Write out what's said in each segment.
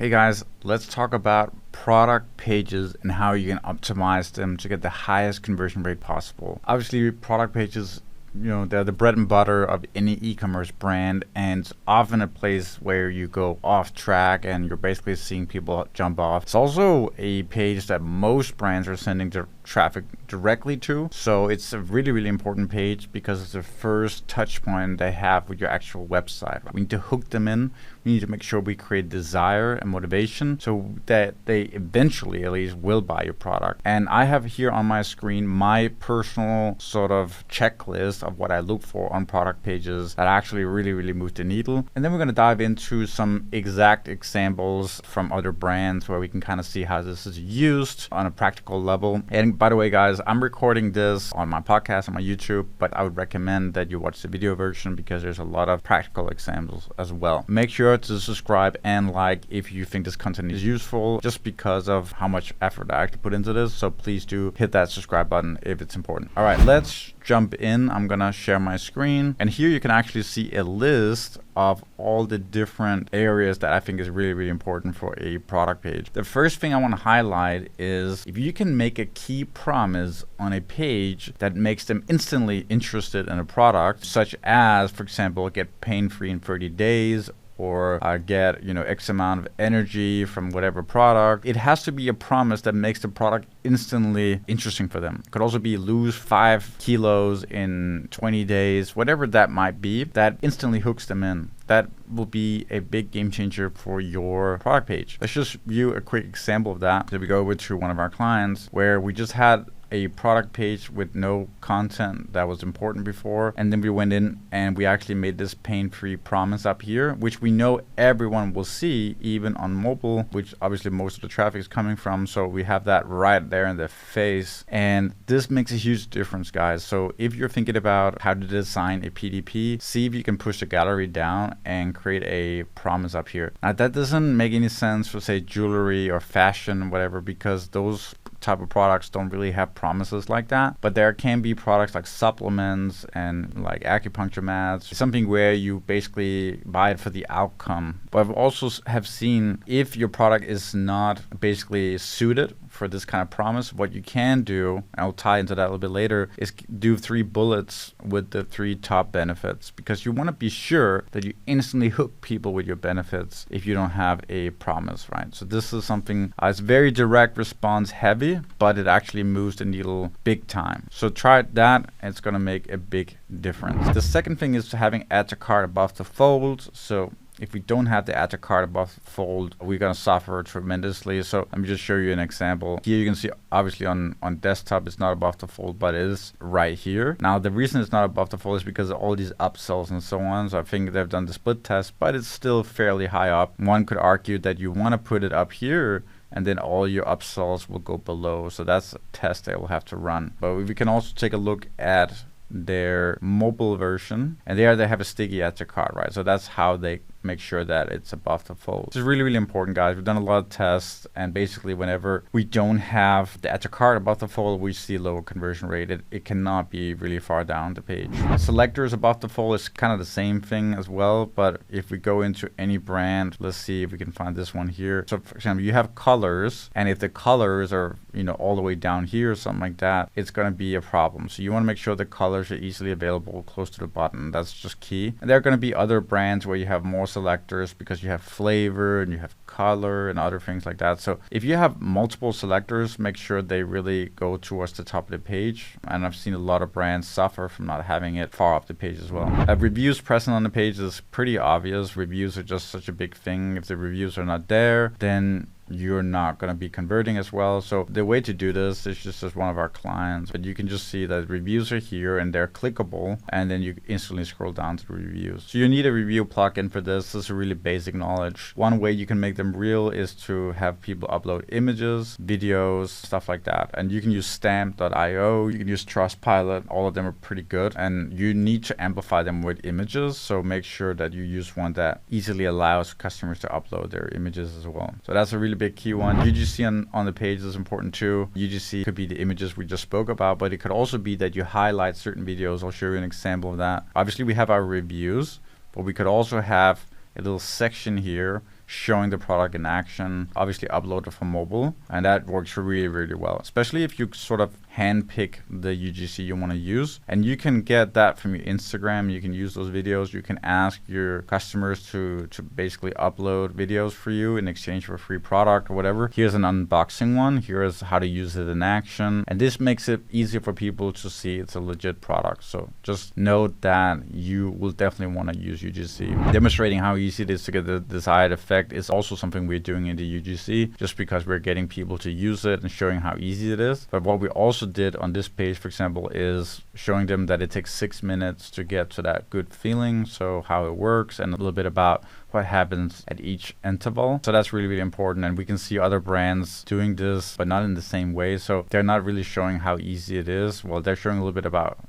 Hey guys, let's talk about product pages and how you can optimize them to get the highest conversion rate possible. Obviously, product pages, they're the bread and butter of any e-commerce brand, and it's often a place where you go off track and you're basically seeing people jump off. It's also a page that most brands are sending their traffic directly to. So it's a really, really important page because it's the first touch point they have with your actual website. We need to hook them in. We need to make sure we create desire and motivation so that they eventually at least will buy your product. And I have here on my screen my personal sort of checklist of what I look for on product pages that actually really, really move the needle. And then we're going to dive into some exact examples from other brands where we can kind of see how this is used on a practical level. And by the way, guys, I'm recording this on my podcast, on my YouTube, but I would recommend that you watch the video version because there's a lot of practical examples as well. Make sure to subscribe and like if you think this content is useful, just because of how much effort I actually put into this. So please do hit that subscribe button if it's important. All right, let's jump in. I'm gonna share my screen, and here you can actually see a list of all the different areas that I think is really, really important for a product page. The first thing I want to highlight is if you can make a key promise on a page that makes them instantly interested in a product, such as, for example, get pain-free in 30 days, or get X amount of energy from whatever product. It has to be a promise that makes the product instantly interesting for them. It could also be lose 5 kilos in 20 days, whatever that might be, that instantly hooks them in. That will be a big game changer for your product page. Let's just view a quick example of that. So we go over to one of our clients where we just had a product page with no content that was important before, and then we went in and we actually made this pain-free promise up here, which we know everyone will see, even on mobile, which obviously most of the traffic is coming from. So we have that right there in their face, and this makes a huge difference, guys. So if you're thinking about how to design a PDP, see if you can push the gallery down and create a promise up here. Now that doesn't make any sense for say jewelry or fashion, whatever, because those type of products don't really have promises like that. But there can be products like supplements and like acupuncture mats, something where you basically buy it for the outcome. But I've also have seen if your product is not basically suited for this kind of promise, what you can do, and I'll tie into that a little bit later, is do 3 bullets with the 3 top benefits, because you want to be sure that you instantly hook people with your benefits if you don't have a promise, right? So this is something, it's very direct response heavy, but it actually moves the needle big time. So try that, and it's going to make a big difference. The second thing is having add to cart above the fold. So if we don't have the add to cart above the fold, we're going to suffer tremendously. So let me just show you an example. Here you can see obviously on desktop it's not above the fold, but it is right here. Now the reason it's not above the fold is because of all these upsells and so on. So I think they've done the split test, but it's still fairly high up. One could argue that you want to put it up here, and then all your upsells will go below. So that's a test they will have to run. But we can also take a look at their mobile version, and there they have a sticky add to cart, right? So that's how they make sure that it's above the fold. This is really, really important, guys. We've done a lot of tests, and basically whenever we don't have the add to cart above the fold, we see lower conversion rate. It cannot be really far down the page. Selectors above the fold is kind of the same thing as well, but if we go into any brand, let's see if we can find this one here. So for example, you have colors, and if the colors are all the way down here or something like that, it's going to be a problem. So you want to make sure the colors are easily available close to the button. That's just key. And there are going to be other brands where you have more selectors because you have flavor and you have color and other things like that. So if you have multiple selectors, make sure they really go towards the top of the page. And I've seen a lot of brands suffer from not having it far up the page as well. Reviews present on the page is pretty obvious. Reviews are just such a big thing. If the reviews are not there, then you're not going to be converting as well. So the way to do this is just as one of our clients, but you can just see that reviews are here and they're clickable, and then you instantly scroll down to the reviews. So you need a review plugin for this. This is really basic knowledge. One way you can make them real is to have people upload images, videos, stuff like that. And you can use stamp.io, you can use Trustpilot. All of them are pretty good, and you need to amplify them with images. So make sure that you use one that easily allows customers to upload their images as well. So that's a really big key one. UGC on the page is important too. UGC could be the images we just spoke about, but it could also be that you highlight certain videos. I'll show you an example of that. Obviously we have our reviews, but we could also have a little section here showing the product in action, obviously uploaded from mobile, and that works really, really well, especially if you sort of handpick the UGC you want to use. And you can get that from your Instagram. You can use those videos. You can ask your customers to basically upload videos for you in exchange for a free product or whatever. Here's an unboxing one. Here's how to use it in action. And this makes it easier for people to see it's a legit product. So just note that you will definitely want to use UGC. Demonstrating how easy it is to get the desired effect is also something we're doing in the UGC, just because we're getting people to use it and showing how easy it is. But what we also did on this page, for example, is showing them that it takes 6 minutes to get to that good feeling, so how it works, and a little bit about what happens at each interval. So that's really, really important. And we can see other brands doing this, but not in the same way. So they're not really showing how easy it is. Well, they're showing a little bit about,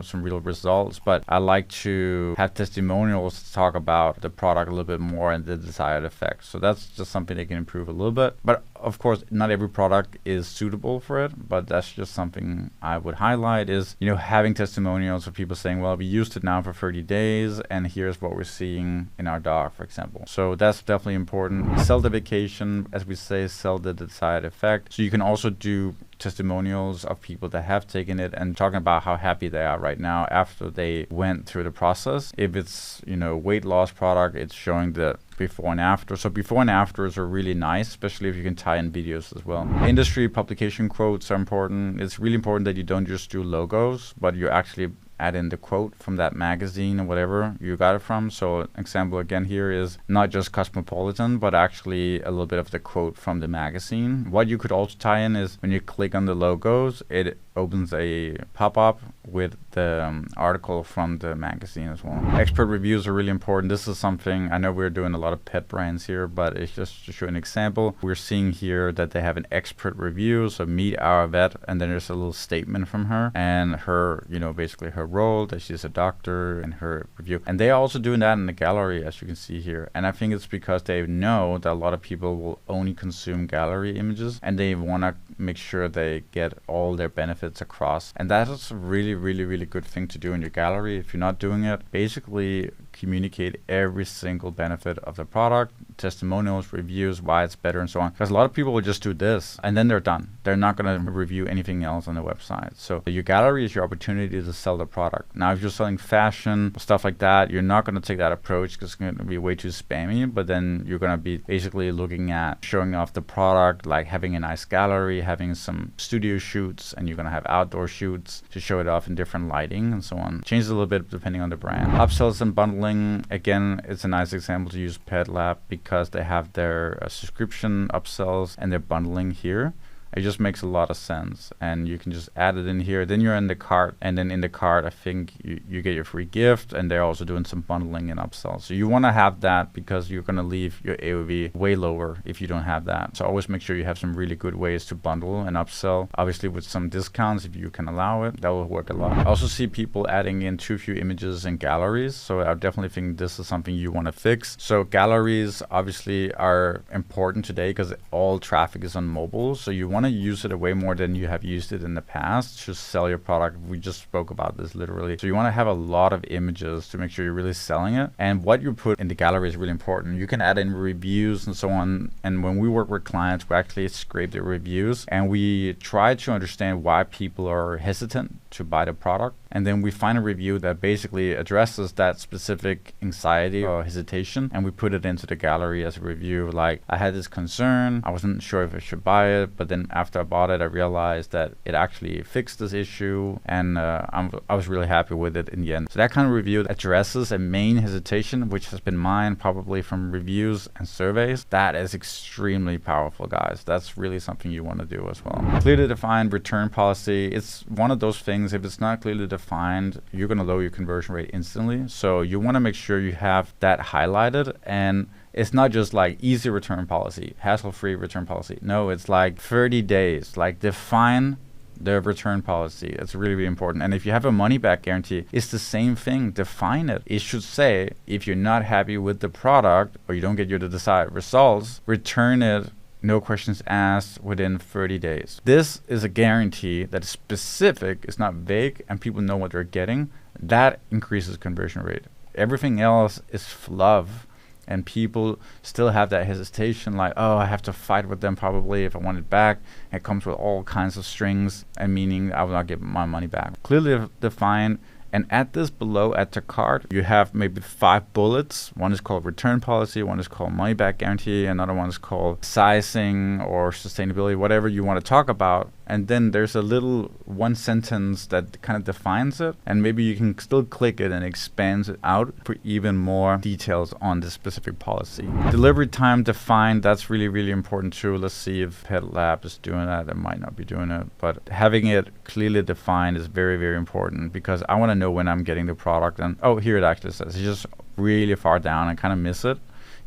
some real results, but I like to have testimonials to talk about the product a little bit more and the desired effect. So that's just something they can improve a little bit. But of course, not every product is suitable for it, but that's just something I would highlight is, having testimonials of people saying, well, we used it now for 30 days and here's what we're seeing in our dog, for example. So that's definitely important. Sell the vacation, as we say, sell the desired effect. So you can also do testimonials of people that have taken it and talking about how happy they are right now after they went through the process. If it's, weight loss product, it's showing the before and after. So before and afters are really nice, especially if you can tie in videos as well. Industry publication quotes are important. It's really important that you don't just do logos, but you actually add in the quote from that magazine or whatever you got it from. So an example again here is not just Cosmopolitan, but actually a little bit of the quote from the magazine. What you could also tie in is when you click on the logos, it opens a pop-up with the article from the magazine as well. Expert reviews are really important. This is something, I know we're doing a lot of pet brands here, but it's just to show an example. We're seeing here that they have an expert review, so meet our vet, and then there's a little statement from her and her, basically her role, that she's a doctor, and her review. And they're also doing that in the gallery, as you can see here. And I think it's because they know that a lot of people will only consume gallery images, and they want to make sure they get all their benefits across. And that is a really, really, really good thing to do in your gallery. If you're not doing it, basically communicate every single benefit of the product, testimonials, reviews, why it's better, and so on. Because a lot of people will just do this and then they're done. They're not going to review anything else on the website. So your gallery is your opportunity to sell the product. Now, if you're selling fashion, stuff like that, you're not going to take that approach because it's going to be way too spammy, but then you're going to be basically looking at showing off the product, like having a nice gallery, having some studio shoots, and you're going to have outdoor shoots to show it off in different lighting and so on. Changes a little bit depending on the brand. Upsells and bundling. Again, it's a nice example to use Pet Lab because they have their subscription upsells and their bundling here. It just makes a lot of sense, and you can just add it in here. Then you're in the cart, and then in the cart, I think you get your free gift, and they're also doing some bundling and upsells. So you want to have that because you're going to leave your AOV way lower if you don't have that. So always make sure you have some really good ways to bundle and upsell. Obviously, with some discounts, if you can allow it, that will work a lot. I also see people adding in too few images in galleries, so I definitely think this is something you want to fix. So galleries obviously are important today because all traffic is on mobile, so you want to use it way more than you have used it in the past to sell your product. We just spoke about this literally. So you want to have a lot of images to make sure you're really selling it. And what you put in the gallery is really important. You can add in reviews and so on. And when we work with clients, we actually scrape the reviews and we try to understand why people are hesitant to buy the product. And then we find a review that basically addresses that specific anxiety or hesitation, and we put it into the gallery as a review. Like, I had this concern, I wasn't sure if I should buy it, but then after I bought it, I realized that it actually fixed this issue, and I was really happy with it in the end. So that kind of review addresses a main hesitation, which has been mine probably from reviews and surveys. That is extremely powerful, guys. That's really something you want to do as well. Clearly defined return policy. It's one of those things, if it's not clearly defined, you're going to lower your conversion rate instantly. So you want to make sure you have that highlighted, and it's not just like easy return policy, hassle-free return policy. No, it's like 30 days. Like, define the return policy. It's really, really important. And if you have a money back guarantee, it's the same thing. Define it. It should say, if you're not happy with the product or you don't get your desired results, return it, no questions asked, within 30 days. This is a guarantee that is specific, it's not vague, and people know what they're getting. That increases conversion rate. Everything else is fluff. And people still have that hesitation, like, oh, I have to fight with them probably if I want it back. It comes with all kinds of strings, and meaning I will not get my money back. Clearly defined. And add this below, add to cart. You have maybe 5 bullets. One is called return policy, one is called money back guarantee, another one is called sizing or sustainability, whatever you want to talk about. And then there's a little one sentence that kind of defines it. And maybe you can still click it and expands it out for even more details on this specific policy. Delivery time defined, that's really, really important too. Let's see if Pet Lab is doing that. It might not be doing it. But having it clearly defined is very, very important, because I want to know when I'm getting the product. And oh, here it actually says, it's just really far down. I kind of miss it.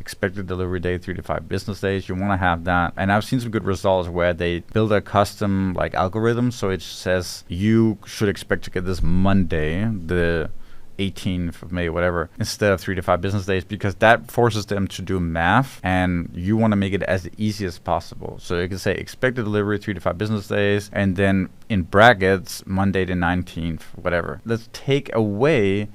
Expected delivery date 3 to 5 business days. You want to have that. And I've seen some good results where they build a custom like algorithm, so it says you should expect to get this Monday, the 18th of May, whatever, instead of 3 to 5 business days, because that forces them to do math, and you want to make it as easy as possible. So you can say expected delivery 3 to 5 business days, and then in brackets Monday the 19th, whatever. Let's take away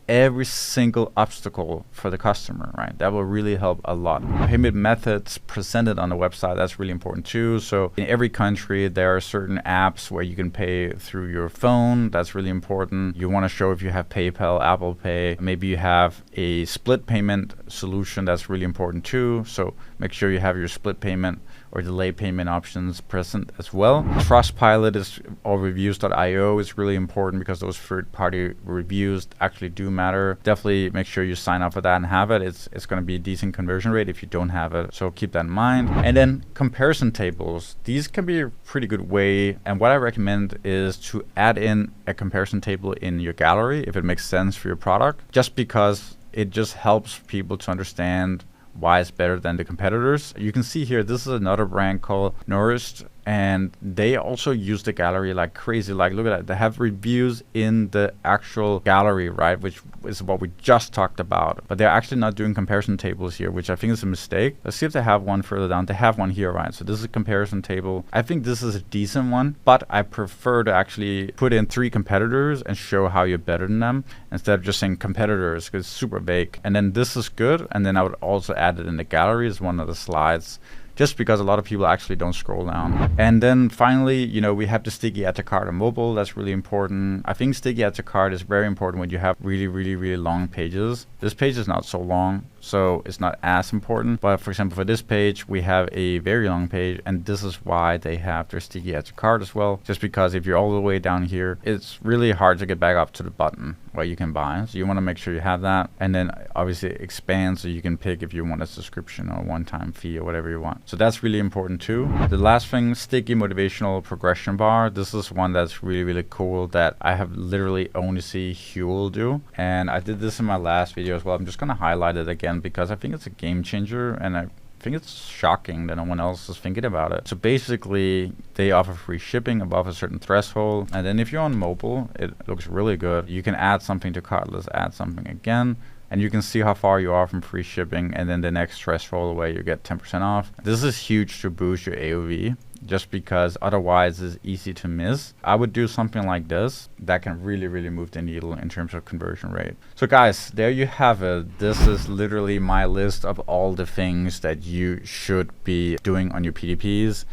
every single obstacle for the customer, right? That will really help a lot. Payment methods presented on the website, that's really important too. So in every country, there are certain apps where you can pay through your phone. That's really important. You want to show if you have PayPal, Apple Pay. Maybe you have a split payment solution. That's really important too. So make sure you have your split payment or delay payment options present as well. Trustpilot is, or reviews.io is really important, because those third-party reviews actually do matter. Definitely make sure you sign up for that and have it. It's going to be a decent conversion rate if you don't have it, so keep that in mind. And then comparison tables. These can be a pretty good way, and what I recommend is to add in a comparison table in your gallery if it makes sense for your product, just because it just helps people to understand why it's better than the competitors. You can see here, this is another brand called Nourished, and they also use the gallery like crazy. Like, look at that, they have reviews in the actual gallery, right, which is what we just talked about, but they're actually not doing comparison tables here, which I think is a mistake. Let's see if they have one further down. They have one here, right? So this is a comparison table. I think this is a decent one, but I prefer to actually put in 3 competitors and show how you're better than them, instead of just saying competitors, because it's super vague. And then this is good, and then I would also add it in the gallery as one of the slides, just because a lot of people actually don't scroll down. And then finally, you know, we have the sticky add to cart on mobile. That's really important. I think sticky add to cart is very important when you have really, really, really long pages. This page is not so long, so it's not as important. But for example, for this page, we have a very long page, and this is why they have their sticky add to cart as well. Just because if you're all the way down here, it's really hard to get back up to the button where you can buy. So you want to make sure you have that. And then obviously expand, so you can pick if you want a subscription or a one-time fee or whatever you want. So that's really important too. The last thing, sticky motivational progression bar. This is one that's really, really cool that I have literally only see Huel do. And I did this in my last video as well. I'm just going to highlight it again because I think it's a game changer, and I think it's shocking that no one else is thinking about it. So basically, they offer free shipping above a certain threshold. And then if you're on mobile, it looks really good. You can add something to cart. Let's add something again. And you can see how far you are from free shipping, and then the next threshold away you get 10% off. This is huge to boost your AOV, just because otherwise it's easy to miss. I would do something like this that can really, really move the needle in terms of conversion rate. So guys, there you have it. This is literally my list of all the things that you should be doing on your PDPs.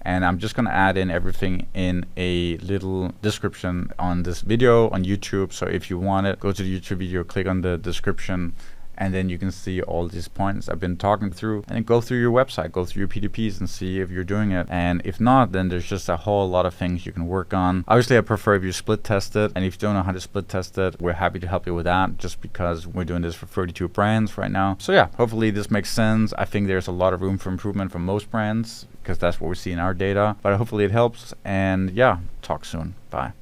And I'm just going to add in everything in a little description on this video on YouTube. So if you want it, go to the YouTube video, click on the description, and then you can see all these points I've been talking through, and then go through your website, go through your PDPs and see if you're doing it. And if not, then there's just a whole lot of things you can work on. Obviously, I prefer if you split test it, and if you don't know how to split test it, we're happy to help you with that, just because we're doing this for 32 brands right now. So yeah, hopefully this makes sense. I think there's a lot of room for improvement for most brands, because that's what we see in our data, but hopefully it helps. And yeah, talk soon. Bye.